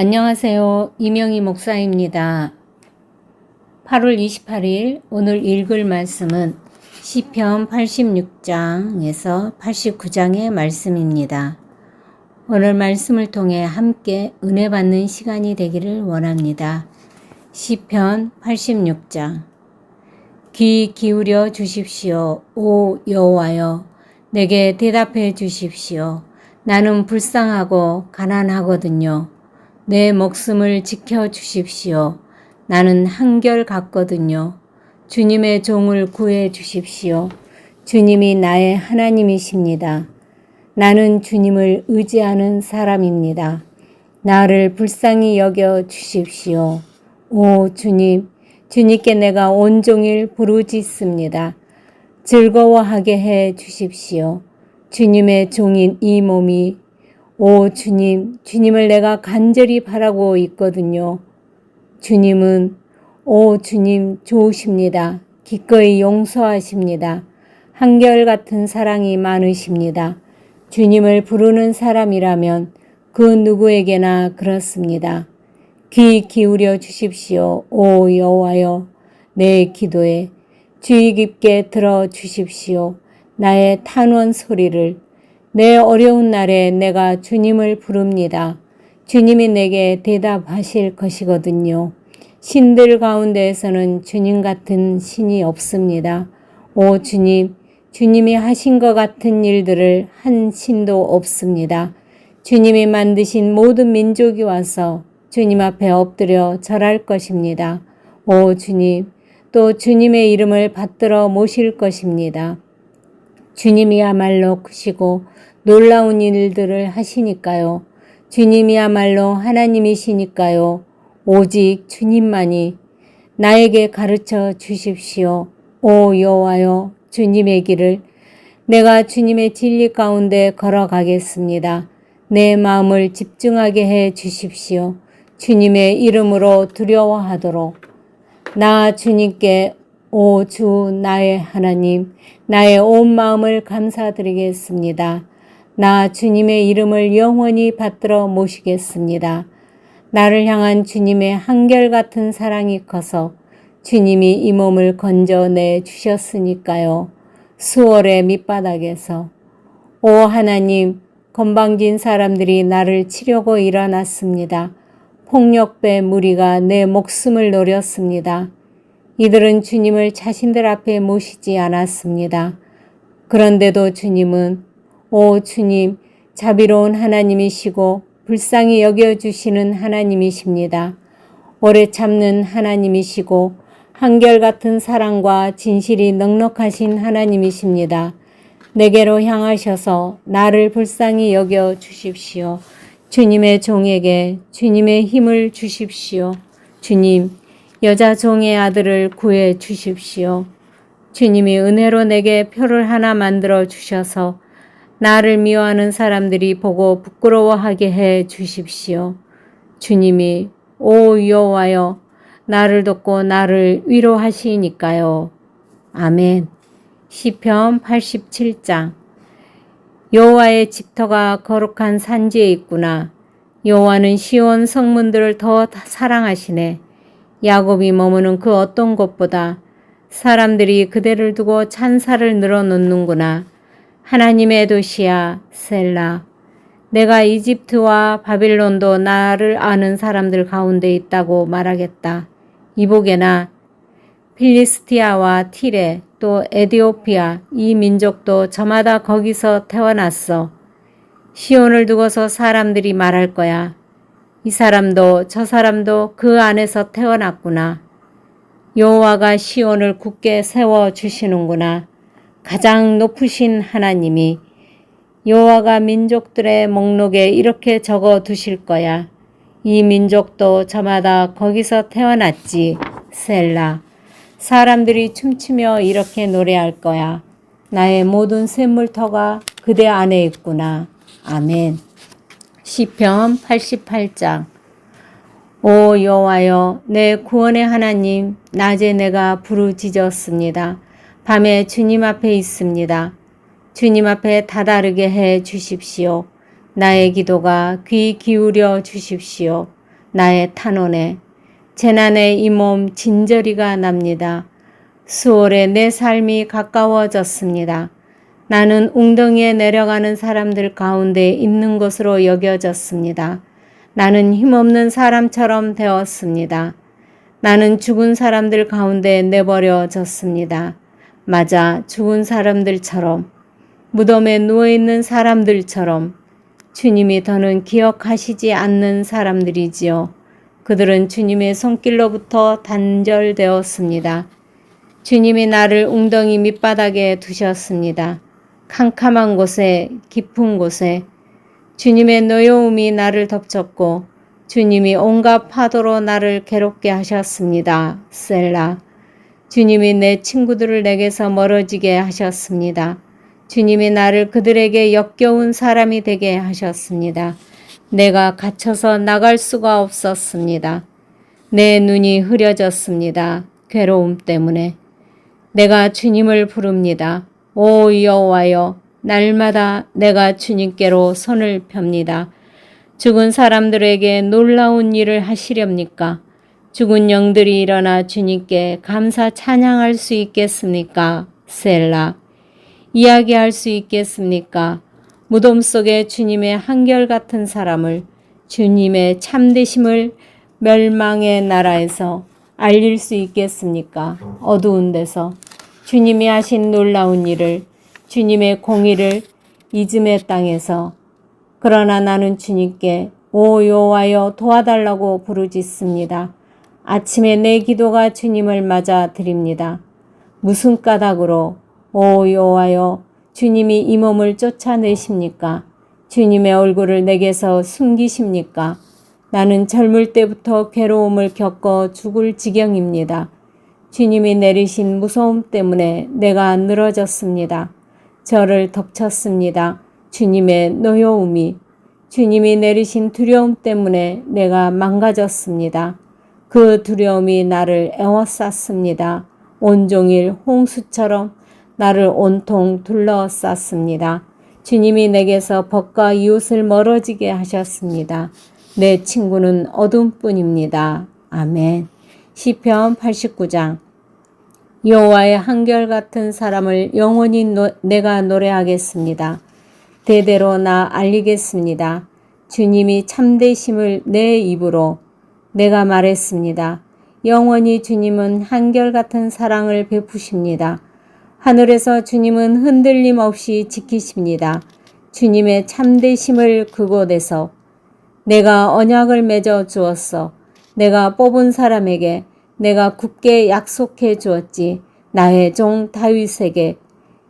안녕하세요. 이명희 목사입니다. 8월 28일 오늘 읽을 말씀은 시편 86장에서 89장의 말씀입니다. 오늘 말씀을 통해 함께 은혜 받는 시간이 되기를 원합니다. 시편 86장 귀 기울여 주십시오. 오 여호와여, 내게 대답해 주십시오. 나는 불쌍하고 가난하거든요. 내 목숨을 지켜 주십시오. 나는 한결같거든요. 주님의 종을 구해 주십시오. 주님이 나의 하나님이십니다. 나는 주님을 의지하는 사람입니다. 나를 불쌍히 여겨 주십시오. 오 주님, 주님께 내가 온종일 부르짖습니다. 즐거워하게 해 주십시오. 주님의 종인 이 몸이 오 주님, 주님을 내가 간절히 바라고 있거든요. 주님은 오 주님 좋으십니다. 기꺼이 용서하십니다. 한결같은 사랑이 많으십니다. 주님을 부르는 사람이라면 그 누구에게나 그렇습니다. 귀 기울여 주십시오. 오 여호와여, 내 기도에 주의 깊게 들어 주십시오. 나의 탄원 소리를 내 어려운 날에 내가 주님을 부릅니다. 주님이 내게 대답하실 것이거든요. 신들 가운데에서는 주님 같은 신이 없습니다. 오 주님, 주님이 하신 것 같은 일들을 한 신도 없습니다. 주님이 만드신 모든 민족이 와서 주님 앞에 엎드려 절할 것입니다. 오 주님, 또 주님의 이름을 받들어 모실 것입니다. 주님이야말로 크시고 놀라운 일들을 하시니까요. 주님이야말로 하나님이시니까요. 오직 주님만이 나에게 가르쳐 주십시오. 오 여호와여, 주님의 길을 내가 주님의 진리 가운데 걸어가겠습니다. 내 마음을 집중하게 해 주십시오. 주님의 이름으로 두려워하도록 나 주님께 오 주 나의 하나님, 나의 온 마음을 감사드리겠습니다. 나 주님의 이름을 영원히 받들어 모시겠습니다. 나를 향한 주님의 한결같은 사랑이 커서 주님이 이 몸을 건져내 주셨으니까요. 수월의 밑바닥에서 오 하나님, 건방진 사람들이 나를 치려고 일어났습니다. 폭력배 무리가 내 목숨을 노렸습니다. 이들은 주님을 자신들 앞에 모시지 않았습니다. 그런데도 주님은 오 주님, 자비로운 하나님이시고 불쌍히 여겨주시는 하나님이십니다. 오래 참는 하나님이시고 한결같은 사랑과 진실이 넉넉하신 하나님이십니다. 내게로 향하셔서 나를 불쌍히 여겨 주십시오. 주님의 종에게 주님의 힘을 주십시오. 주님, 여자 종의 아들을 구해 주십시오. 주님이 은혜로 내게 표를 하나 만들어 주셔서 나를 미워하는 사람들이 보고 부끄러워하게 해 주십시오. 주님이 오 여호와여, 나를 돕고 나를 위로하시니까요. 아멘. 시편 87장 여호와의 집터가 거룩한 산지에 있구나. 여호와는 시온 성문들을 더 사랑하시네. 야곱이 머무는 그 어떤 곳보다 사람들이 그대를 두고 찬사를 늘어놓는구나. 하나님의 도시야 셀라. 내가 이집트와 바빌론도 나를 아는 사람들 가운데 있다고 말하겠다. 이보게나 필리스티아와 티레 또 에디오피아 이 민족도 저마다 거기서 태어났어. 시온을 두고서 사람들이 말할 거야. 이 사람도 저 사람도 그 안에서 태어났구나. 여호와가 시온을 굳게 세워주시는구나. 가장 높으신 하나님이 여호와가 민족들의 목록에 이렇게 적어 두실 거야. 이 민족도 저마다 거기서 태어났지. 셀라. 사람들이 춤추며 이렇게 노래할 거야. 나의 모든 샘물터가 그대 안에 있구나. 아멘. 시편 88장 오 여호와여, 내 구원의 하나님, 낮에 내가 부르짖었습니다. 밤에 주님 앞에 있습니다. 주님 앞에 다다르게 해 주십시오. 나의 기도가 귀 기울여 주십시오. 나의 탄원에 재난의 이 몸 진저리가 납니다. 수월에 내 삶이 가까워졌습니다. 나는 웅덩이에 내려가는 사람들 가운데 있는 것으로 여겨졌습니다. 나는 힘없는 사람처럼 되었습니다. 나는 죽은 사람들 가운데 내버려졌습니다. 맞아, 죽은 사람들처럼, 무덤에 누워있는 사람들처럼 주님이 더는 기억하시지 않는 사람들이지요. 그들은 주님의 손길로부터 단절되었습니다. 주님이 나를 웅덩이 밑바닥에 두셨습니다. 캄캄한 곳에, 깊은 곳에 주님의 노여움이 나를 덮쳤고 주님이 온갖 파도로 나를 괴롭게 하셨습니다. 셀라. 주님이 내 친구들을 내게서 멀어지게 하셨습니다. 주님이 나를 그들에게 역겨운 사람이 되게 하셨습니다. 내가 갇혀서 나갈 수가 없었습니다. 내 눈이 흐려졌습니다. 괴로움 때문에. 내가 주님을 부릅니다. 오 여호와여, 날마다 내가 주님께로 손을 펴니다. 죽은 사람들에게 놀라운 일을 하시렵니까? 죽은 영들이 일어나 주님께 감사 찬양할 수 있겠습니까? 셀라. 이야기할 수 있겠습니까? 무덤 속에 주님의 한결같은 사람을, 주님의 참되심을 멸망의 나라에서 알릴 수 있겠습니까? 어두운 데서 주님이 하신 놀라운 일을, 주님의 공의를 이즘의 땅에서. 그러나 나는 주님께 오 여호와여 도와달라고 부르짖습니다. 아침에 내 기도가 주님을 맞아 드립니다. 무슨 까닭으로 오 여호와여 주님이 이 몸을 쫓아내십니까? 주님의 얼굴을 내게서 숨기십니까? 나는 젊을 때부터 괴로움을 겪어 죽을 지경입니다. 주님이 내리신 무서움 때문에 내가 늘어졌습니다. 저를 덮쳤습니다. 주님의 노여움이, 주님이 내리신 두려움 때문에 내가 망가졌습니다. 그 두려움이 나를 에워쌌습니다. 온종일 홍수처럼 나를 온통 둘러쌌습니다. 주님이 내게서 벗과 이웃을 멀어지게 하셨습니다. 내 친구는 어둠뿐입니다. 아멘. 시편 89장. 여호와의 한결같은 사람을 영원히 내가 노래하겠습니다. 대대로 나 알리겠습니다. 주님이 참되심을 내 입으로 내가 말했습니다. 영원히 주님은 한결같은 사랑을 베푸십니다. 하늘에서 주님은 흔들림 없이 지키십니다. 주님의 참되심을 그곳에서 내가 언약을 맺어 주었어. 내가 뽑은 사람에게 내가 굳게 약속해 주었지. 나의 종 다윗에게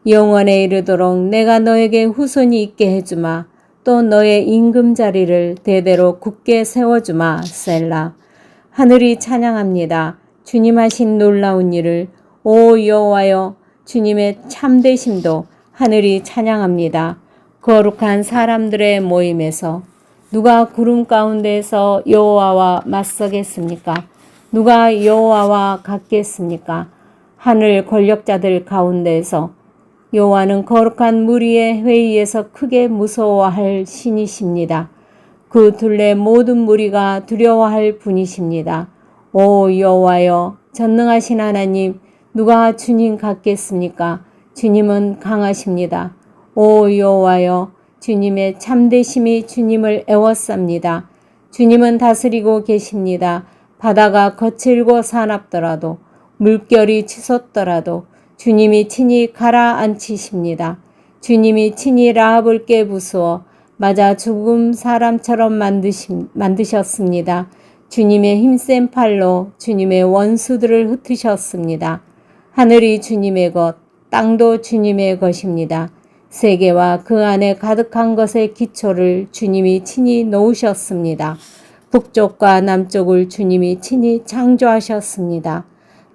영원에 이르도록 내가 너에게 후손이 있게 해주마. 또 너의 임금자리를 대대로 굳게 세워주마. 셀라. 하늘이 찬양합니다. 주님 하신 놀라운 일을. 오 여호와여, 주님의 참되심도 하늘이 찬양합니다. 거룩한 사람들의 모임에서 누가 구름 가운데에서 여호와와 맞서겠습니까? 누가 여호와와 같겠습니까? 하늘 권력자들 가운데에서 여호와는 거룩한 무리의 회의에서 크게 무서워할 신이십니다. 그 둘레 모든 무리가 두려워할 분이십니다. 오 여호와여, 전능하신 하나님, 누가 주님 같겠습니까? 주님은 강하십니다. 오 여호와여, 주님의 참되심이 주님을 애워쌉니다. 주님은 다스리고 계십니다. 바다가 거칠고 사납더라도, 물결이 치솟더라도 주님이 친히 가라앉히십니다. 주님이 친히 라합을 깨부수어 맞아 죽음 사람처럼 만드셨습니다. 주님의 힘센 팔로 주님의 원수들을 흩으셨습니다. 하늘이 주님의 것, 땅도 주님의 것입니다. 세계와 그 안에 가득한 것의 기초를 주님이 친히 놓으셨습니다. 북쪽과 남쪽을 주님이 친히 창조하셨습니다.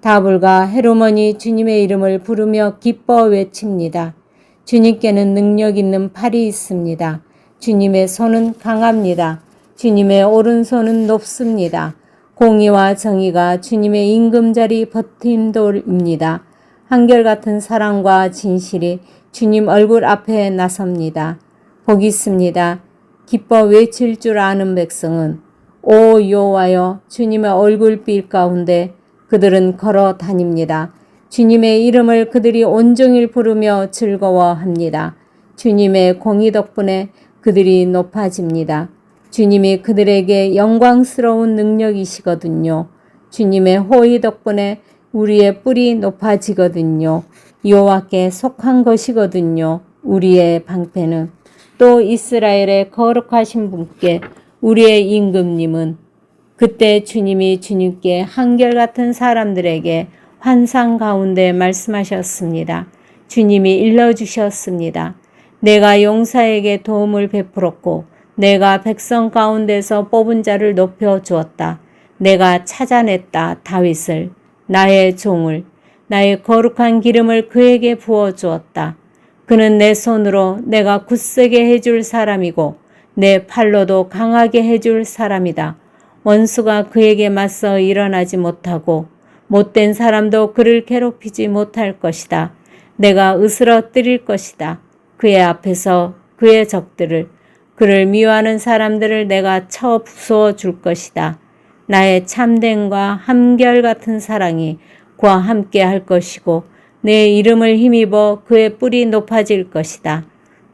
다불과 헤르몬이 주님의 이름을 부르며 기뻐 외칩니다. 주님께는 능력 있는 팔이 있습니다. 주님의 손은 강합니다. 주님의 오른손은 높습니다. 공의와 정의가 주님의 임금자리 버팀돌입니다. 한결같은 사랑과 진실이 주님 얼굴 앞에 나섭니다. 복 있습니다. 기뻐 외칠 줄 아는 백성은 오 여호와여, 주님의 얼굴빛 가운데 그들은 걸어 다닙니다. 주님의 이름을 그들이 온종일 부르며 즐거워합니다. 주님의 공의 덕분에 그들이 높아집니다. 주님이 그들에게 영광스러운 능력이시거든요. 주님의 호의 덕분에 우리의 뿔이 높아지거든요. 여호와께 속한 것이거든요. 우리의 방패는. 또 이스라엘의 거룩하신 분께 우리의 임금님은 그때 주님이 주님께 한결같은 사람들에게 환상 가운데 말씀하셨습니다. 주님이 일러주셨습니다. 내가 용사에게 도움을 베풀었고 내가 백성 가운데서 뽑은 자를 높여주었다. 내가 찾아냈다 다윗을, 나의 종을, 나의 거룩한 기름을 그에게 부어주었다. 그는 내 손으로 내가 굳세게 해줄 사람이고 내 팔로도 강하게 해줄 사람이다. 원수가 그에게 맞서 일어나지 못하고 못된 사람도 그를 괴롭히지 못할 것이다. 내가 으스러뜨릴 것이다. 그의 앞에서 그의 적들을, 그를 미워하는 사람들을 내가 쳐 부수어 줄 것이다. 나의 참됨과 한결같은 사랑이 그와 함께 할 것이고 내 이름을 힘입어 그의 뿔이 높아질 것이다.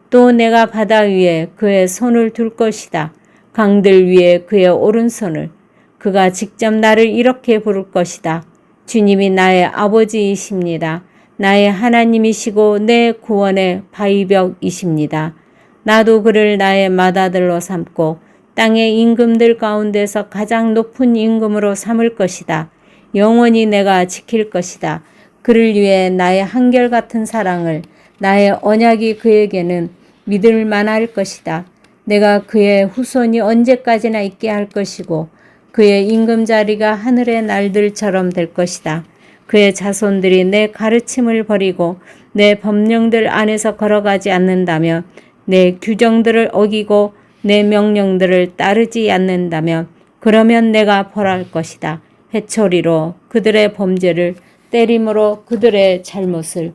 또 내가 바다 위에 그의 손을 둘 것이다. 강들 위에 그의 오른손을. 그가 직접 나를 이렇게 부를 것이다. 주님이 나의 아버지이십니다. 나의 하나님이시고 내 구원의 바위벽이십니다. 나도 그를 나의 맏아들로 삼고 땅의 임금들 가운데서 가장 높은 임금으로 삼을 것이다. 영원히 내가 지킬 것이다. 그를 위해 나의 한결같은 사랑을, 나의 언약이 그에게는 믿을 만할 것이다. 내가 그의 후손이 언제까지나 있게 할 것이고 그의 임금 자리가 하늘의 날들처럼 될 것이다. 그의 자손들이 내 가르침을 버리고 내 법령들 안에서 걸어가지 않는다면, 내 규정들을 어기고 내 명령들을 따르지 않는다면 그러면 내가 벌할 것이다. 회초리로 그들의 범죄를, 때림으로 그들의 잘못을.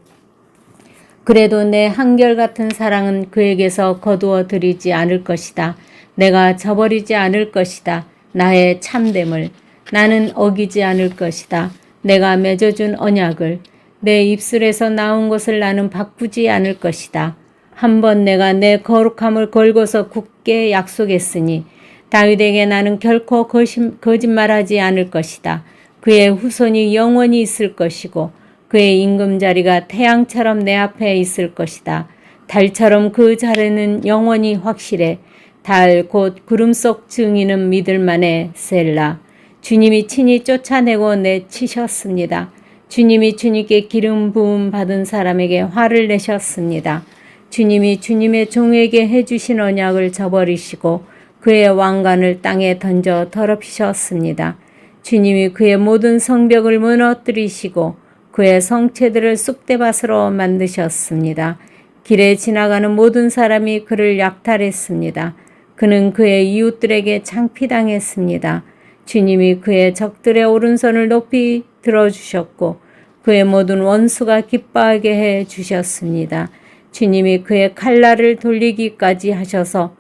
그래도 내 한결같은 사랑은 그에게서 거두어 들이지 않을 것이다. 내가 저버리지 않을 것이다. 나의 참됨을 나는 어기지 않을 것이다. 내가 맺어준 언약을, 내 입술에서 나온 것을 나는 바꾸지 않을 것이다. 한번 내가 내 거룩함을 걸고서 굳게 약속했으니 다윗에게 나는 결코 거짓말하지 않을 것이다. 그의 후손이 영원히 있을 것이고 그의 임금 자리가 태양처럼 내 앞에 있을 것이다. 달처럼 그 자리는 영원히 확실해. 달 곧 구름 속 증인은 믿을만해. 셀라. 주님이 친히 쫓아내고 내치셨습니다. 주님이 주님께 기름 부음 받은 사람에게 화를 내셨습니다. 주님이 주님의 종에게 해주신 언약을 저버리시고 그의 왕관을 땅에 던져 더럽히셨습니다. 주님이 그의 모든 성벽을 무너뜨리시고 그의 성체들을 쑥대밭으로 만드셨습니다. 길에 지나가는 모든 사람이 그를 약탈했습니다. 그는 그의 이웃들에게 창피당했습니다. 주님이 그의 적들의 오른손을 높이 들어주셨고 그의 모든 원수가 기뻐하게 해 주셨습니다. 주님이 그의 칼날을 돌리기까지 하셔서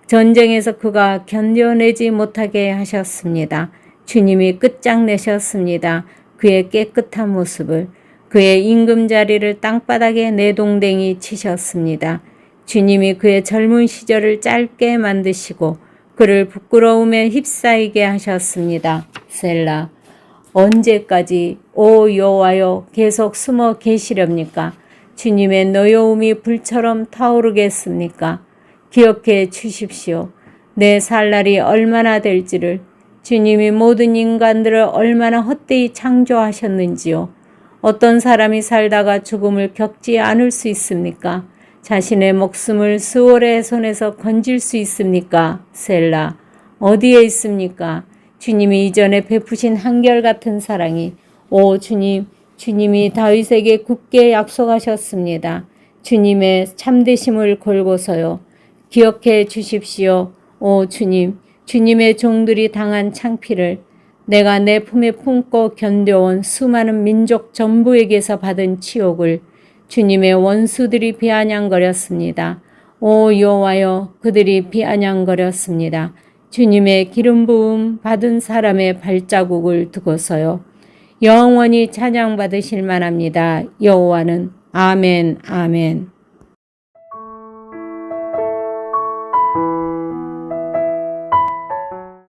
전쟁에서 그가 견뎌내지 못하게 하셨습니다. 주님이 끝장내셨습니다. 그의 깨끗한 모습을, 그의 임금 자리를 땅바닥에 내동댕이 치셨습니다. 주님이 그의 젊은 시절을 짧게 만드시고 그를 부끄러움에 휩싸이게 하셨습니다. 셀라. 언제까지 오 여호와여 계속 숨어 계시렵니까? 주님의 노여움이 불처럼 타오르겠습니까? 기억해 주십시오. 내 살 날이 얼마나 될지를, 주님이 모든 인간들을 얼마나 헛되이 창조하셨는지요. 어떤 사람이 살다가 죽음을 겪지 않을 수 있습니까? 자신의 목숨을 스올의 손에서 건질 수 있습니까? 셀라. 어디에 있습니까? 주님이 이전에 베푸신 한결같은 사랑이, 오 주님, 주님이 다윗에게 굳게 약속하셨습니다. 주님의 참되심을 걸고서요. 기억해 주십시오. 오 주님, 주님의 종들이 당한 창피를, 내가 내 품에 품고 견뎌온 수많은 민족 전부에게서 받은 치욕을 주님의 원수들이 비아냥거렸습니다. 오 여호와여, 그들이 비아냥거렸습니다. 주님의 기름 부음 받은 사람의 발자국을 두고서요. 영원히 찬양받으실 만합니다. 여호와는 아멘 아멘.